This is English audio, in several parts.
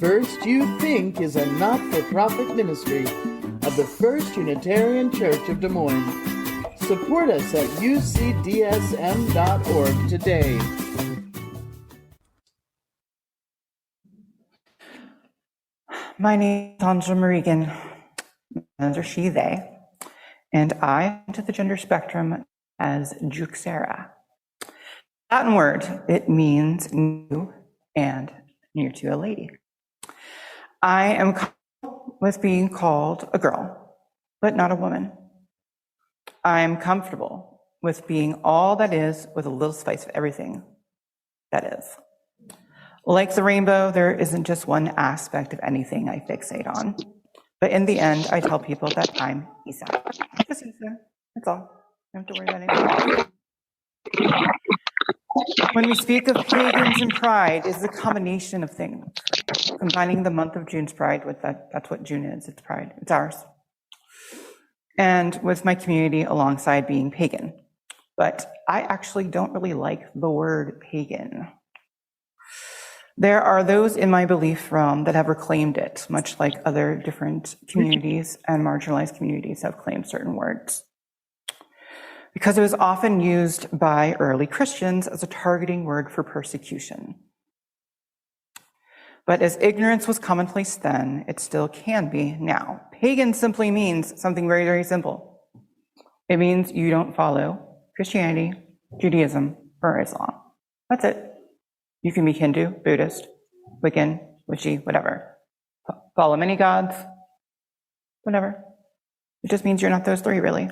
First You Think is a not-for-profit ministry of the First Unitarian Church of Des Moines. Support us at ucdsm.org today. My name is Ysandril Morrigan, gender she, they, and I am to the gender spectrum as Juxera. Latin word, it means new and near to a lady. I am comfortable with being called a girl, but not a woman. I'm comfortable with being all that is with a little spice of everything that is. Like the rainbow, there isn't just one aspect of anything I fixate on. But in the end, I tell people that I'm Isa. Just Isa. That's all. You don't have to worry about anything. When we speak of pagans and pride, it's a combination of things. Combining the month of June's pride with that's what June is. It's pride. It's ours. And with my community alongside being pagan. But I actually don't really like the word pagan. There are those in my belief realm that have reclaimed it, much like other different communities and marginalized communities have claimed certain words. Because it was often used by early Christians as a targeting word for persecution. But as ignorance was commonplace then, it still can be now. Pagan simply means something very, very simple. It means you don't follow Christianity, Judaism, or Islam. That's it. You can be Hindu, Buddhist, Wiccan, Witchy, whatever. Follow many gods, whatever. It just means you're not those three, really.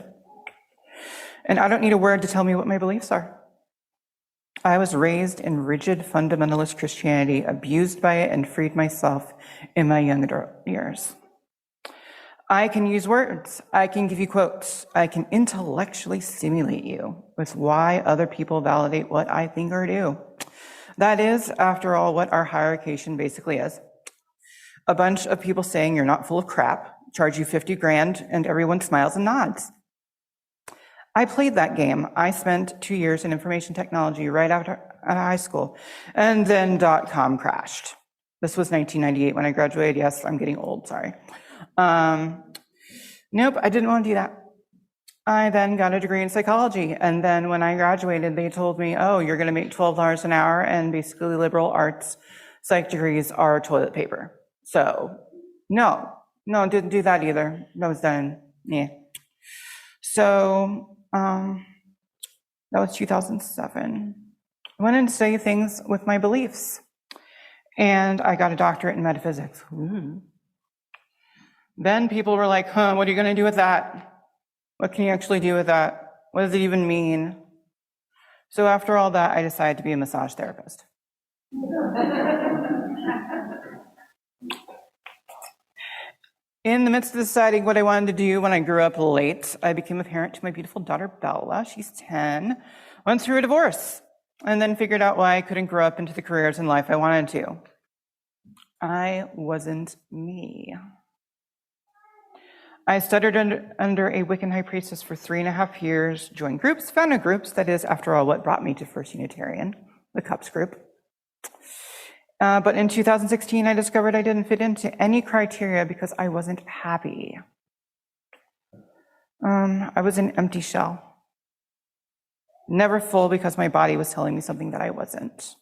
And I don't need a word to tell me what my beliefs are. I was raised in rigid fundamentalist Christianity, abused by it, and freed myself in my younger years. I can use words. I can give you quotes. I can intellectually stimulate you with why other people validate what I think or do. That is, after all, what our hierarchy basically is. A bunch of people saying you're not full of crap, charge you 50 grand, and everyone smiles and nods. I played that game. I spent 2 years in information technology right after high school, and then .com crashed. This was 1998 when I graduated. Yes, I'm getting old, sorry. Nope, I didn't want to do that. I then got a degree in psychology, and then when I graduated, they told me, oh, you're going to make $12 an hour, and basically liberal arts psych degrees are toilet paper. So, no, didn't do that either. That was done, yeah. So, that was 2007. I went in to study things with my beliefs, and I got a doctorate in metaphysics. Ooh. Then people were like, what are you going to do with that? What can you actually do with that? What does it even mean? So after all that, I decided to be a massage therapist. In the midst of deciding what I wanted to do when I grew up late, I became a parent to my beautiful daughter, Bella. She's 10, went through a divorce, and then figured out why I couldn't grow up into the careers in life I wanted to. I wasn't me. I studied under a Wiccan high priestess for 3.5 years, joined groups, founded groups, that is, after all, what brought me to First Unitarian, the Cups group. But in 2016, I discovered I didn't fit into any criteria because I wasn't happy. I was an empty shell. Never full because my body was telling me something that I wasn't.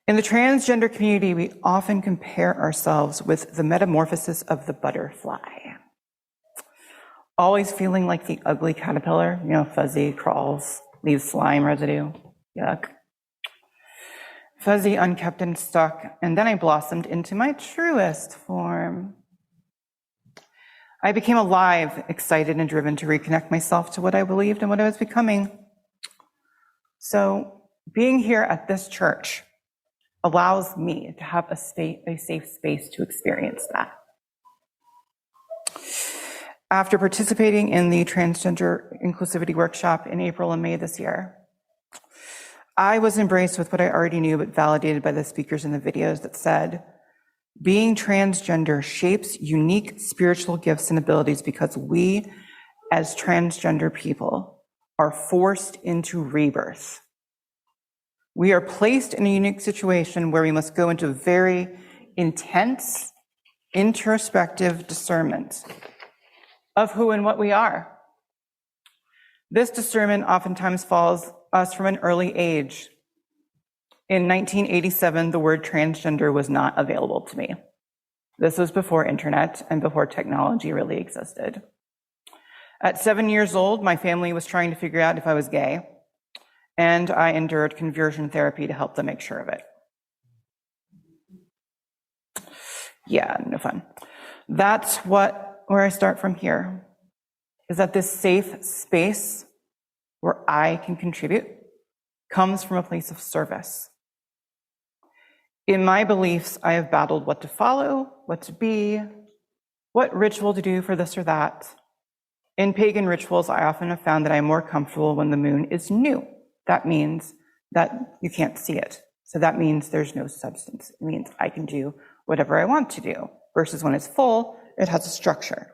In the transgender community, we often compare ourselves with the metamorphosis of the butterfly. Always feeling like the ugly caterpillar, fuzzy, crawls, leaves slime residue, yuck. Fuzzy, unkept, and stuck, and then I blossomed into my truest form. I became alive, excited, and driven to reconnect myself to what I believed and what I was becoming. So being here at this church allows me to have a safe space to experience that. After participating in the transgender inclusivity workshop in April and May this year, I was embraced with what I already knew, but validated by the speakers in the videos that said, being transgender shapes unique spiritual gifts and abilities because we, as transgender people, are forced into rebirth. We are placed in a unique situation where we must go into very intense, introspective discernment of who and what we are. This discernment oftentimes follows us from an early age. In 1987, the word transgender was not available to me. This was before internet and before technology really existed. At 7 years old, my family was trying to figure out if I was gay, and I endured conversion therapy to help them make sure of it. Yeah, no fun. That's where I start from here, is that this safe space where I can contribute comes from a place of service. In my beliefs, I have battled what to follow, what to be, what ritual to do for this or that. In pagan rituals, I often have found that I'm more comfortable when the moon is new. That means that you can't see it. So that means there's no substance. It means I can do whatever I want to do, versus when it's full, it has a structure.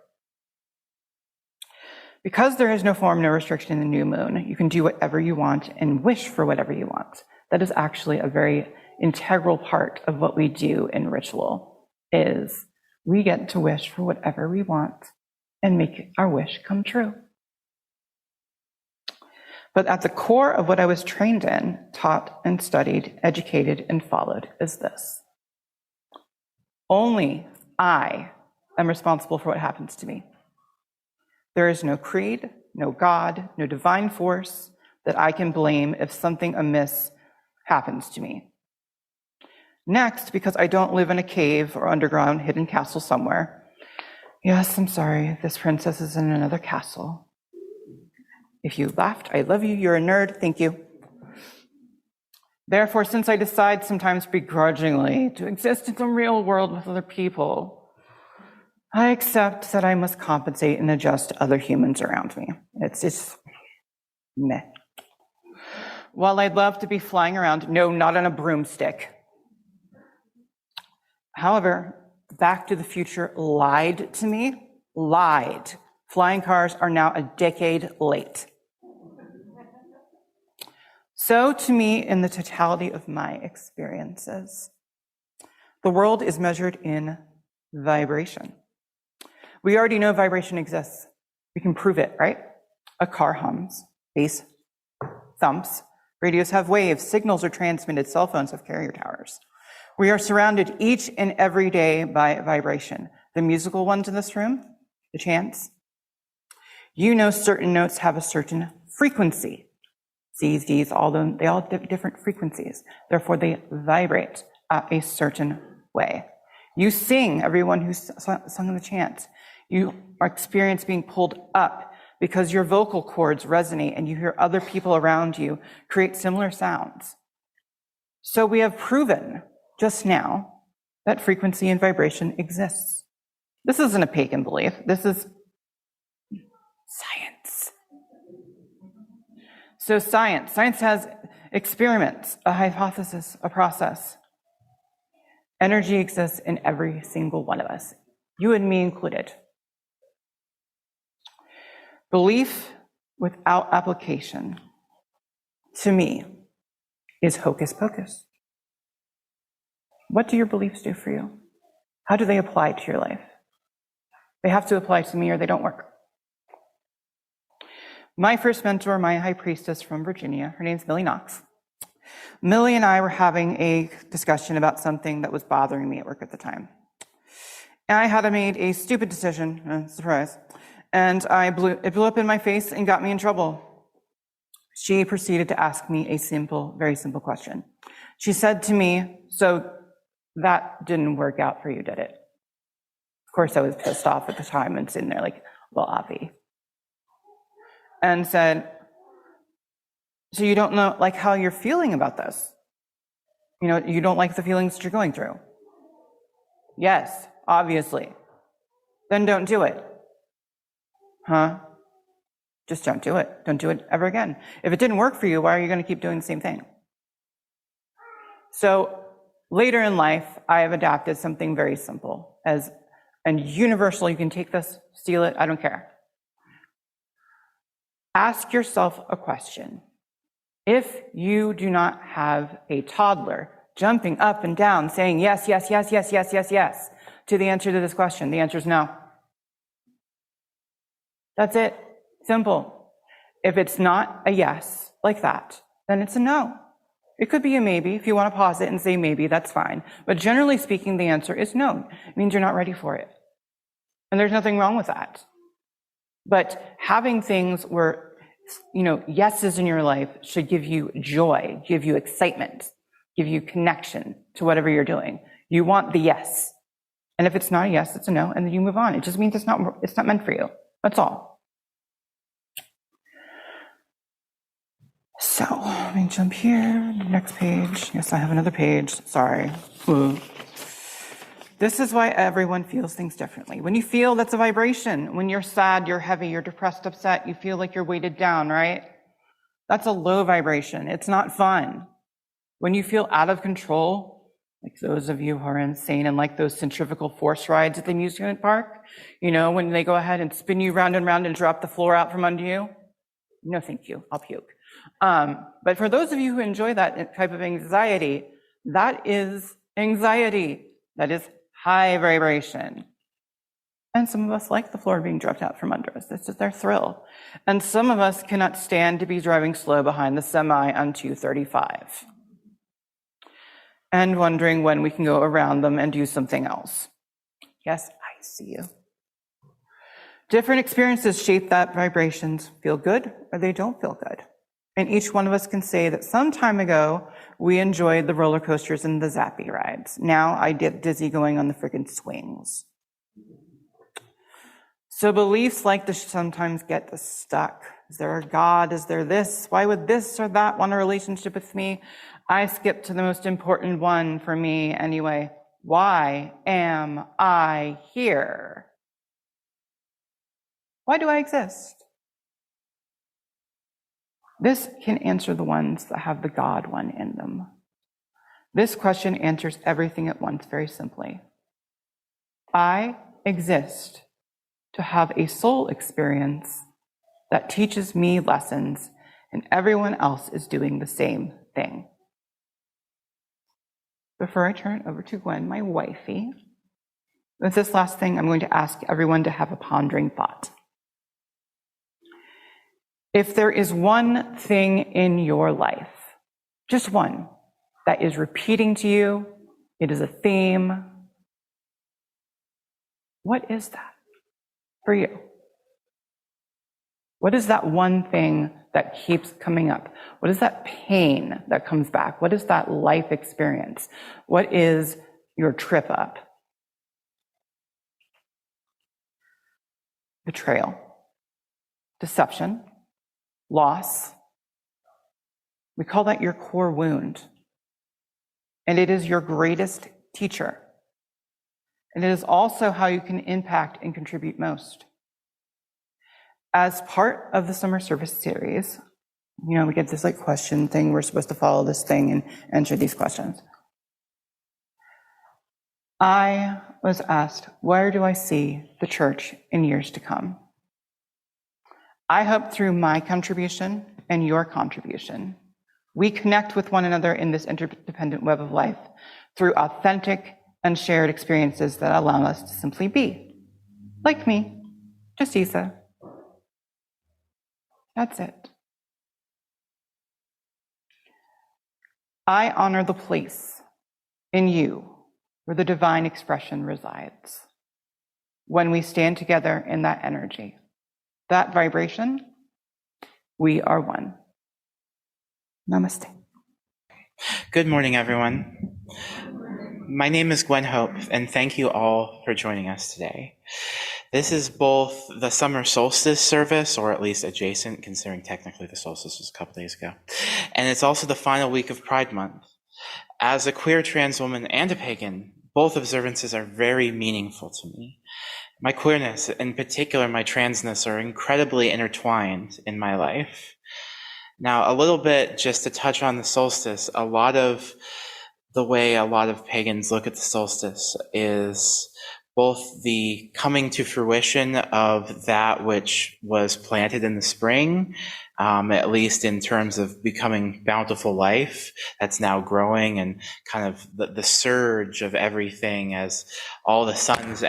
Because there is no form, no restriction in the new moon, you can do whatever you want and wish for whatever you want. That is actually a very integral part of what we do in ritual, is we get to wish for whatever we want and make our wish come true. But at the core of what I was trained in, taught and studied, educated and followed is this. Only I am responsible for what happens to me. There is no creed, no God, no divine force that I can blame if something amiss happens to me. Next, because I don't live in a cave or underground hidden castle somewhere. Yes, I'm sorry, this princess is in another castle. If you laughed, I love you, you're a nerd, thank you. Therefore, since I decide sometimes begrudgingly to exist in the real world with other people, I accept that I must compensate and adjust to other humans around me. It's just meh. While I'd love to be flying around, no, not on a broomstick. However, Back to the Future lied to me, lied. Flying cars are now a decade late. So to me, in the totality of my experiences, the world is measured in vibration. We already know vibration exists. We can prove it, right? A car hums, bass thumps, radios have waves, signals are transmitted, cell phones have carrier towers. We are surrounded each and every day by vibration. The musical ones in this room, the chants, you know certain notes have a certain frequency. C's, D's, they all have different frequencies. Therefore, they vibrate a certain way. You sing, everyone who's sung in the chant. You experience being pulled up because your vocal cords resonate and you hear other people around you create similar sounds. So we have proven just now that frequency and vibration exists. This isn't a pagan belief. This is science. So science has experiments, a hypothesis, a process. Energy exists in every single one of us, you and me included. Belief without application, to me, is hocus pocus. What do your beliefs do for you? How do they apply to your life? They have to apply to me or they don't work. My first mentor, my high priestess from Virginia, her name's Millie Knox. Millie and I were having a discussion about something that was bothering me at work at the time. And I had made a stupid decision, surprise, and it blew up in my face and got me in trouble. She proceeded to ask me a very simple question. She said to me, so that didn't work out for you, did it? Of course, I was pissed off at the time and sitting there like, well, Avi. And said, so you don't know like how you're feeling about this? You know, you don't like the feelings that you're going through? Yes, obviously. Then don't do it. Huh? Just don't do it. Don't do it ever again. If it didn't work for you, why are you going to keep doing the same thing? So later in life, I have adapted something very simple and universal. You can take this, steal it, I don't care. Ask yourself a question. If you do not have a toddler jumping up and down, saying yes, yes, yes, yes, yes, yes, yes to the answer to this question? The answer is no. That's it. Simple. If it's not a yes like that, then it's a no. It could be a maybe. If you want to pause it and say maybe, that's fine. But generally speaking, the answer is no. It means you're not ready for it. And there's nothing wrong with that. But having things where, yeses in your life should give you joy, give you excitement, give you connection to whatever you're doing. You want the yes. And if it's not a yes, it's a no, and then you move on. It just means it's not meant for you. That's all. So let me jump here, next page. Yes, I have another page, sorry. Ooh. This is why everyone feels things differently. When you feel, that's a vibration. When you're sad, you're heavy, you're depressed, upset, you feel like you're weighted down, right? That's a low vibration. It's not fun. When you feel out of control, like those of you who are insane and like those centrifugal force rides at the amusement park, when they go ahead and spin you round and round and drop the floor out from under you. No, thank you, I'll puke. But for those of you who enjoy that type of anxiety, that is anxiety. That is high vibration. And some of us like the floor being dropped out from under us. This is their thrill. And some of us cannot stand to be driving slow behind the semi on 235 and wondering when we can go around them and do something else. Yes, I see you. Different experiences shape that vibrations feel good or they don't feel good. And each one of us can say that some time ago, we enjoyed the roller coasters and the zappy rides. Now I get dizzy going on the freaking swings. So beliefs like this sometimes get us stuck. Is there a God? Is there this? Why would this or that want a relationship with me? I skip to the most important one for me anyway. Why am I here? Why do I exist? This can answer the ones that have the God one in them. This question answers everything at once very simply. I exist to have a soul experience that teaches me lessons, and everyone else is doing the same thing. Before I turn it over to Gwen, my wifey, with this last thing, I'm going to ask everyone to have a pondering thought. If there is one thing in your life, just one, that is repeating to you, it is a theme, what is that for you? What is that one thing that keeps coming up? What is that pain that comes back? What is that life experience? What is your trip up? Betrayal, deception, loss. We call that your core wound. And it is your greatest teacher. And it is also how you can impact and contribute most. As part of the summer service series, we get this question thing. We're supposed to follow this thing and answer these questions. I was asked, where do I see the church in years to come? I hope through my contribution and your contribution, we connect with one another in this interdependent web of life through authentic and shared experiences that allow us to simply be. Like me, just Isa. That's it. I honor the place in you where the divine expression resides. When we stand together in that energy, that vibration, we are one. Namaste. Good morning, everyone. My name is Gwen Hope, and thank you all for joining us today. This is both the summer solstice service, or at least adjacent, considering technically the solstice was a couple days ago, and it's also the final week of Pride Month. As a queer trans woman and a pagan, both observances are very meaningful to me. My queerness, in particular my transness, are incredibly intertwined in my life. Now, a little bit just to touch on the solstice, a lot of the way a lot of pagans look at the solstice is both the coming to fruition of that which was planted in the spring, at least in terms of becoming bountiful life that's now growing, and kind of the surge of everything as all the sun's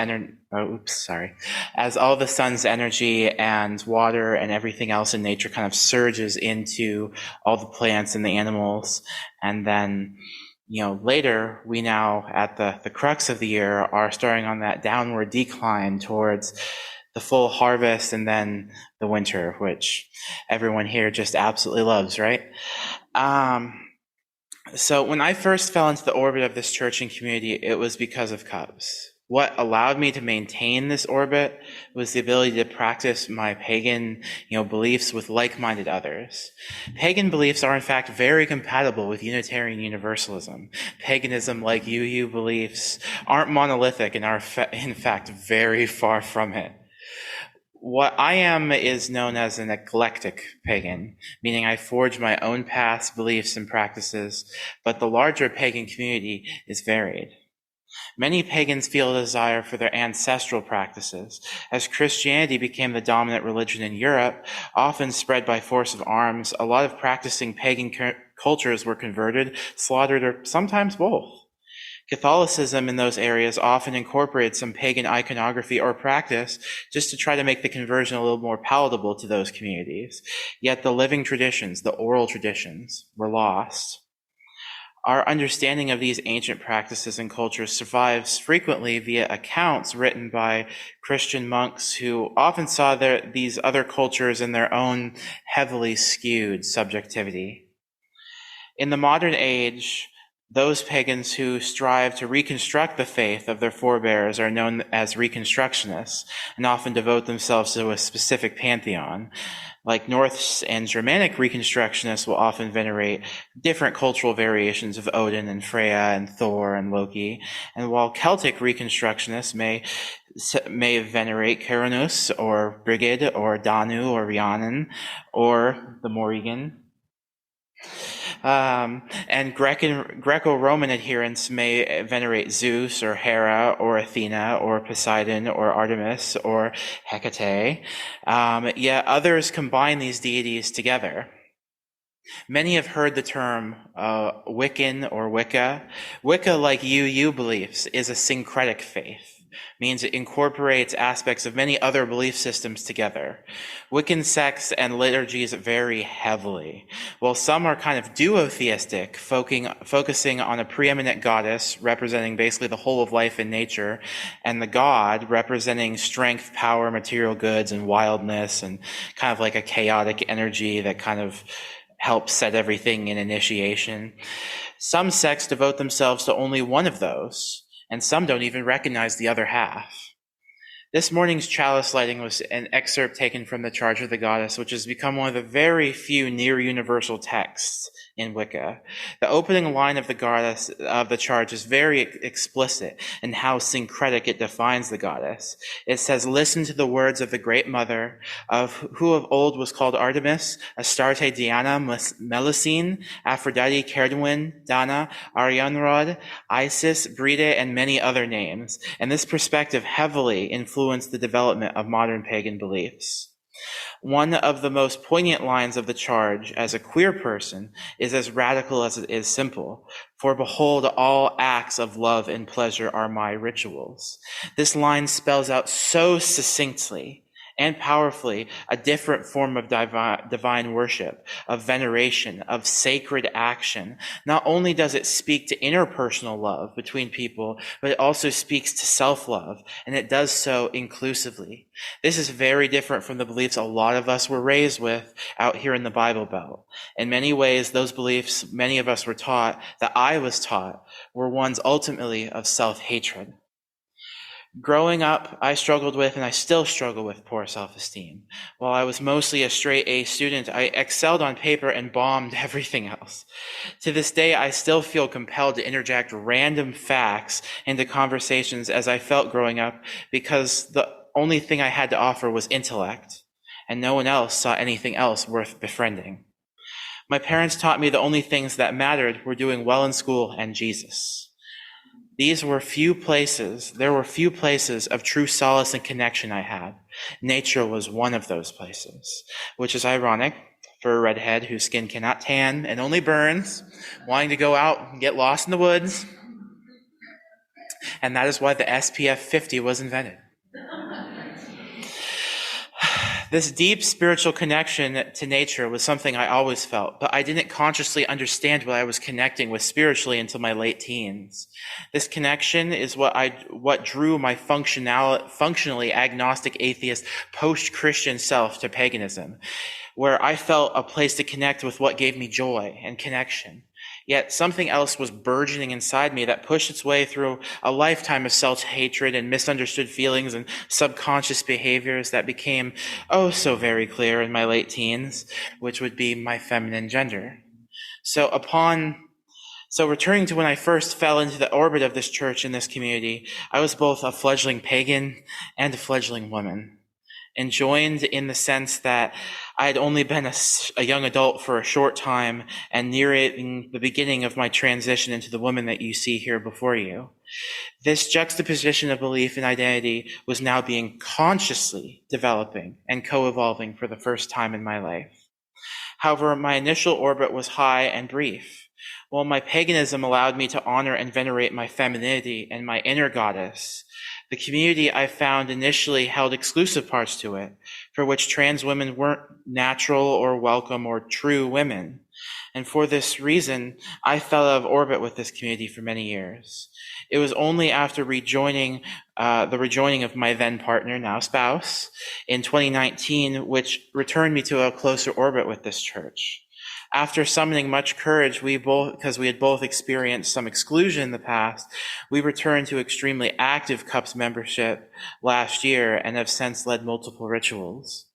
as all the sun's energy and water and everything else in nature kind of surges into all the plants and the animals. And then, later we now at the crux of the year are starting on that downward decline towards the full harvest and then the winter, which everyone here just absolutely loves, right? So when I first fell into the orbit of this church and community, it was because of Cubs. What allowed me to maintain this orbit was the ability to practice my pagan, beliefs with like-minded others. Pagan beliefs are in fact very compatible with Unitarian Universalism. Paganism, like UU beliefs, aren't monolithic and are in fact very far from it. What I am is known as an eclectic pagan, meaning I forge my own paths, beliefs, and practices, but the larger pagan community is varied. Many pagans feel a desire for their ancestral practices. As Christianity became the dominant religion in Europe, often spread by force of arms, a lot of practicing pagan cultures were converted, slaughtered, or sometimes both. Catholicism in those areas often incorporated some pagan iconography or practice just to try to make the conversion a little more palatable to those communities. Yet the living traditions, the oral traditions, were lost. Our understanding of these ancient practices and cultures survives frequently via accounts written by Christian monks who often saw these other cultures in their own heavily skewed subjectivity. In the modern age, those pagans who strive to reconstruct the faith of their forebears are known as Reconstructionists and often devote themselves to a specific pantheon. Like Norse and Germanic Reconstructionists will often venerate different cultural variations of Odin and Freya and Thor and Loki, and while Celtic Reconstructionists may venerate Caranus or Brigid or Danu or Rhiannon or the Morrigan. And Greco-Roman adherents may venerate Zeus or Hera or Athena or Poseidon or Artemis or Hecate. Yet others combine these deities together. Many have heard the term Wiccan or Wicca. Wicca, like UU beliefs, is a syncretic faith. Means it incorporates aspects of many other belief systems together. Wiccan sects and liturgies vary heavily. While some are kind of duotheistic, focusing on a preeminent goddess representing basically the whole of life in nature, and the god representing strength, power, material goods, and wildness, and kind of like a chaotic energy that kind of helps set everything in initiation. Some sects devote themselves to only one of those, and some don't even recognize the other half. This morning's chalice lighting was an excerpt taken from the Charge of the Goddess, which has become one of the very few near-universal texts in Wicca. The opening line of the goddess of the charge is very explicit in how syncretic it defines the goddess. It says, "Listen to the words of the great mother, who of old was called Artemis, Astarte, Diana, Melusine, Aphrodite, Cerdwin, Dana, Arianrod, Isis, Bride, and many other names." And this perspective heavily influenced the development of modern pagan beliefs. One of the most poignant lines of the charge as a queer person is as radical as it is simple. "For behold, all acts of love and pleasure are my rituals." This line spells out so succinctly and powerfully a different form of divine worship, of veneration, of sacred action. Not only does it speak to interpersonal love between people, but it also speaks to self-love, and it does so inclusively. This is very different from the beliefs a lot of us were raised with out here in the Bible Belt. In many ways, those beliefs many of us were taught, that I was taught, were ones ultimately of self-hatred. Growing up, I struggled with, and I still struggle with, poor self-esteem. While I was mostly a straight A student, I excelled on paper and bombed everything else. To this day, I still feel compelled to interject random facts into conversations as I felt growing up, because the only thing I had to offer was intellect, and no one else saw anything else worth befriending. My parents taught me the only things that mattered were doing well in school and Jesus. There were few places of true solace and connection I had. Nature was one of those places, which is ironic, for a redhead whose skin cannot tan and only burns, wanting to go out and get lost in the woods. And that is why the SPF 50 was invented. This deep spiritual connection to nature was something I always felt, but I didn't consciously understand what I was connecting with spiritually until my late teens. This connection is what drew my functionally agnostic atheist post-Christian self to paganism, where I felt a place to connect with what gave me joy and connection. Yet something else was burgeoning inside me that pushed its way through a lifetime of self-hatred and misunderstood feelings and subconscious behaviors that became oh so very clear in my late teens, which would be my feminine gender. So returning to when I first fell into the orbit of this church and this community, I was both a fledgling pagan and a fledgling woman. And joined in the sense that I had only been a young adult for a short time and nearing the beginning of my transition into the woman that you see here before you. This juxtaposition of belief and identity was now being consciously developing and co-evolving for the first time in my life. However, my initial orbit was high and brief. While my paganism allowed me to honor and venerate my femininity and my inner goddess, the community I found initially held exclusive parts to it, for which trans women weren't natural or welcome or true women. And for this reason, I fell out of orbit with this community for many years. It was only after the rejoining of my then partner, now spouse, in 2019, which returned me to a closer orbit with this church. After summoning much courage, because we had both experienced some exclusion in the past, we returned to extremely active CUPS membership last year and have since led multiple rituals.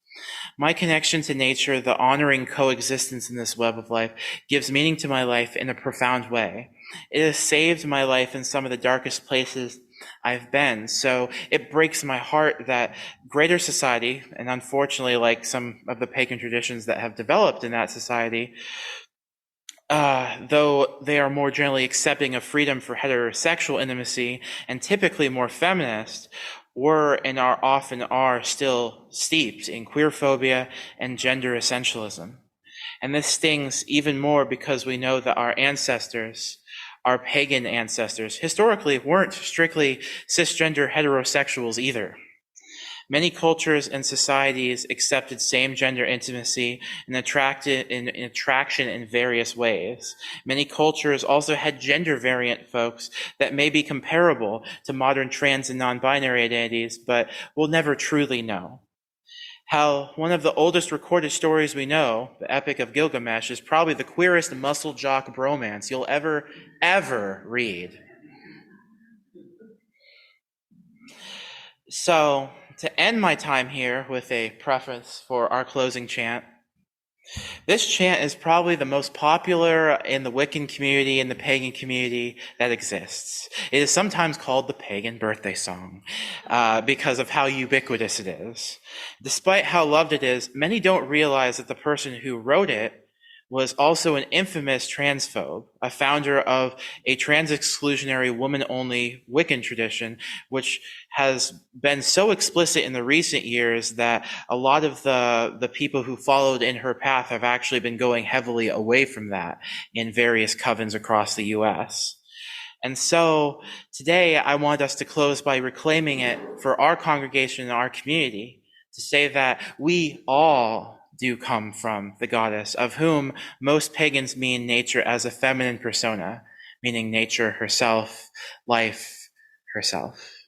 My connection to nature, the honoring coexistence in this web of life, gives meaning to my life in a profound way. It has saved my life in some of the darkest places I've been. So it breaks my heart that greater society, and unfortunately like some of the pagan traditions that have developed in that society, though they are more generally accepting of freedom for heterosexual intimacy and typically more feminist, were and often are still steeped in queerphobia and gender essentialism. And this stings even more because we know that our ancestors, our pagan ancestors, historically weren't strictly cisgender heterosexuals either. Many cultures and societies accepted same-gender intimacy and attraction in various ways. Many cultures also had gender-variant folks that may be comparable to modern trans and non-binary identities, but we'll never truly know. How one of the oldest recorded stories we know, the Epic of Gilgamesh, is probably the queerest muscle jock bromance you'll ever read. So, to end my time here with a preface for our closing chant, this chant is probably the most popular in the Wiccan community and the pagan community that exists. It is sometimes called the pagan birthday song because of how ubiquitous it is. Despite how loved it is, many don't realize that the person who wrote it was also an infamous transphobe, a founder of a trans-exclusionary woman-only Wiccan tradition, which has been so explicit in the recent years that a lot of the people who followed in her path have actually been going heavily away from that in various covens across the U.S. And so today I want us to close by reclaiming it for our congregation and our community, to say that we all do come from the goddess, of whom most pagans mean nature as a feminine persona, meaning nature herself, life herself.